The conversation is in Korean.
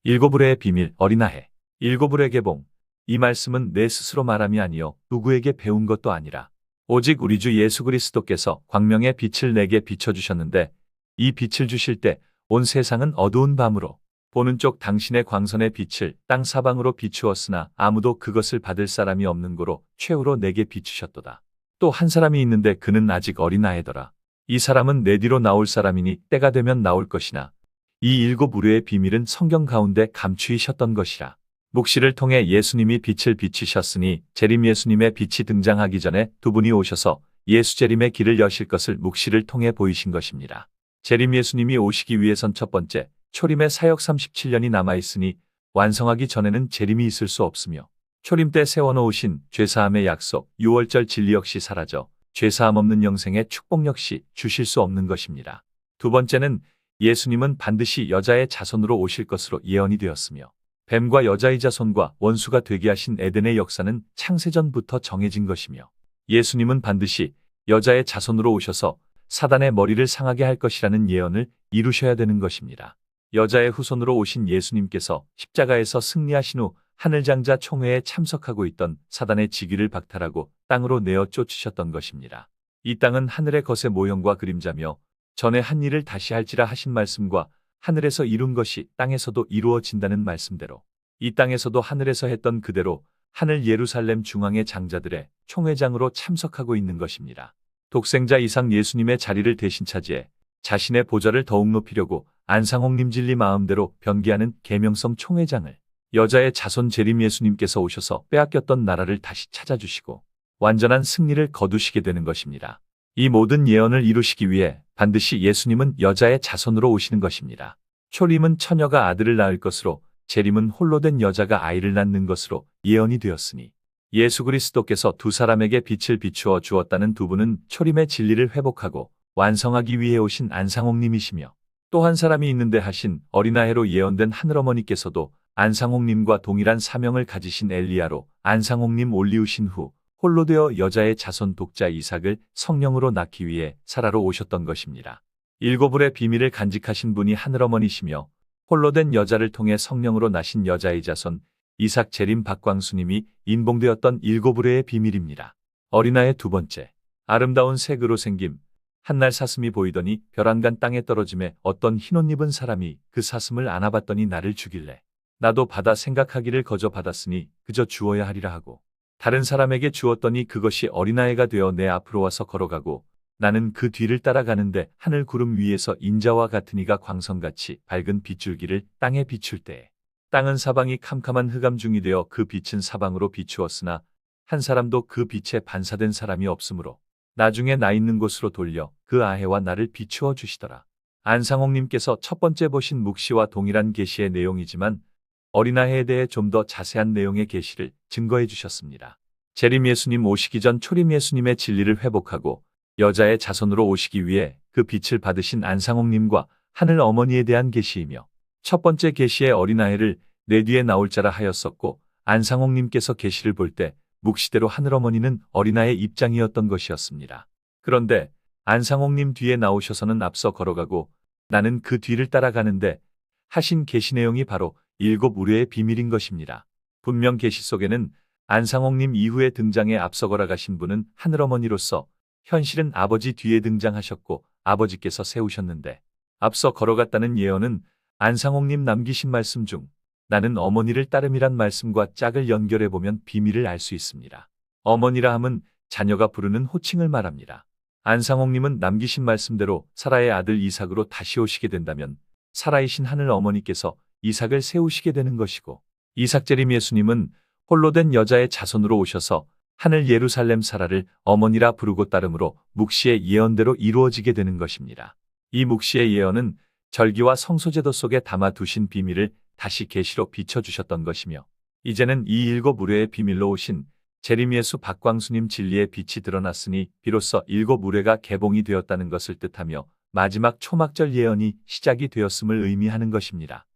일곱 의뢰의 비밀 어린아해. 일곱 의뢰 개봉. 이 말씀은 내 스스로 말함이 아니요 누구에게 배운 것도 아니라 오직 우리 주 예수 그리스도께서 광명의 빛을 내게 비춰주셨는데 이 빛을 주실 때 온 세상은 어두운 밤으로 보는 쪽 당신의 광선의 빛을 땅 사방으로 비추었으나 아무도 그것을 받을 사람이 없는 고로 최후로 내게 비추셨도다. 또 한 사람이 있는데 그는 아직 어린아이더라. 이 사람은 내 뒤로 나올 사람이니 때가 되면 나올 것이나 이 일곱 의뢰의 비밀은 성경 가운데 감추이셨던 것이라. 묵시를 통해 예수님이 빛을 비추셨으니 재림 예수님의 빛이 등장하기 전에 두 분이 오셔서 예수 재림의 길을 여실 것을 묵시를 통해 보이신 것입니다. 재림 예수님이 오시기 위해선 첫 번째, 초림의 사역 37년이 남아있으니 완성하기 전에는 재림이 있을 수 없으며 초림 때 세워놓으신 죄사함의 약속, 유월절 진리 역시 사라져 죄사함 없는 영생의 축복 역시 주실 수 없는 것입니다. 두 번째는 예수님은 반드시 여자의 자손으로 오실 것으로 예언이 되었으며 뱀과 여자의 자손과 원수가 되게 하신 에덴의 역사는 창세전부터 정해진 것이며 예수님은 반드시 여자의 자손으로 오셔서 사단의 머리를 상하게 할 것이라는 예언을 이루셔야 되는 것입니다. 여자의 후손으로 오신 예수님께서 십자가에서 승리하신 후 하늘장자 총회에 참석하고 있던 사단의 직위를 박탈하고 땅으로 내어 쫓으셨던 것입니다. 이 땅은 하늘의 것의 모형과 그림자며 전에 한 일을 다시 할지라 하신 말씀과 하늘에서 이룬 것이 땅에서도 이루어진다는 말씀대로 이 땅에서도 하늘에서 했던 그대로 하늘 예루살렘 중앙의 장자들의 총회장으로 참석하고 있는 것입니다. 독생자 이상 예수님의 자리를 대신 차지해 자신의 보좌를 더욱 높이려고 안상홍님 진리 마음대로 변개하는 계명성 총회장을 여자의 자손 재림 예수님께서 오셔서 빼앗겼던 나라를 다시 찾아주시고 완전한 승리를 거두시게 되는 것입니다. 이 모든 예언을 이루시기 위해 반드시 예수님은 여자의 자손으로 오시는 것입니다. 초림은 처녀가 아들을 낳을 것으로 재림은 홀로 된 여자가 아이를 낳는 것으로 예언이 되었으니 예수 그리스도께서 두 사람에게 빛을 비추어 주었다는 두 분은 초림의 진리를 회복하고 완성하기 위해 오신 안상홍님이시며 또 한 사람이 있는데 하신 어린아이로 예언된 하늘어머니께서도 안상홍님과 동일한 사명을 가지신 엘리야로 안상홍님 올리우신 후 홀로 되어 여자의 자손 독자 이삭을 성령으로 낳기 위해 사라로 오셨던 것입니다. 일곱 의뢰의 비밀을 간직하신 분이 하늘어머니시며 홀로 된 여자를 통해 성령으로 나신 여자의 자손 이삭 재림 박광수님이 인봉되었던 일곱 의뢰의 비밀입니다. 어린아이의 두 번째, 아름다운 색으로 생김. 한날 사슴이 보이더니 벼랑간 땅에 떨어짐에 어떤 흰옷 입은 사람이 그 사슴을 안아봤더니 나를 주길래 나도 받아 생각하기를 거저 받았으니 그저 주어야 하리라 하고 다른 사람에게 주었더니 그것이 어린아이가 되어 내 앞으로 와서 걸어가고 나는 그 뒤를 따라가는데 하늘 구름 위에서 인자와 같은 이가 광선같이 밝은 빗줄기를 땅에 비출 때에 땅은 사방이 캄캄한 흑암중이 되어 그 빛은 사방으로 비추었으나 한 사람도 그 빛에 반사된 사람이 없으므로 나중에 나 있는 곳으로 돌려 그 아해와 나를 비추어 주시더라. 안상홍님께서 첫 번째 보신 묵시와 동일한 계시의 내용이지만 어린아이에 대해 좀 더 자세한 내용의 계시를 증거해 주셨습니다. 재림 예수님 오시기 전 초림 예수님의 진리를 회복하고 여자의 자손으로 오시기 위해 그 빛을 받으신 안상홍님과 하늘 어머니에 대한 계시이며 첫 번째 계시의 어린아이를 내 뒤에 나올 자라 하였었고 안상홍님께서 계시를 볼 때 묵시대로 하늘어머니는 어린아이의 입장이었던 것이었습니다. 그런데 안상홍님 뒤에 나오셔서는 앞서 걸어가고 나는 그 뒤를 따라가는데 하신 계시 내용이 바로 일곱 의뢰의 비밀인 것입니다. 분명 계시 속에는 안상홍님 이후에 등장해 앞서 걸어가신 분은 하늘어머니로서 현실은 아버지 뒤에 등장하셨고 아버지께서 세우셨는데 앞서 걸어갔다는 예언은 안상홍님 남기신 말씀 중 나는 어머니를 따름이란 말씀과 짝을 연결해보면 비밀을 알 수 있습니다. 어머니라 함은 자녀가 부르는 호칭을 말합니다. 안상홍님은 남기신 말씀대로 사라의 아들 이삭으로 다시 오시게 된다면 살아이신 하늘 어머니께서 이삭을 세우시게 되는 것이고 이삭 재림 예수님은 홀로 된 여자의 자손으로 오셔서 하늘 예루살렘 사라를 어머니라 부르고 따름으로 묵시의 예언대로 이루어지게 되는 것입니다. 이 묵시의 예언은 절기와 성소제도 속에 담아두신 비밀을 다시 계시로 비춰주셨던 것이며 이제는 이 일곱 의뢰의 비밀로 오신 재림 예수 박광수님 진리의 빛이 드러났으니 비로소 일곱 의뢰가 개봉이 되었다는 것을 뜻하며 마지막 초막절 예언이 시작이 되었음을 의미하는 것입니다.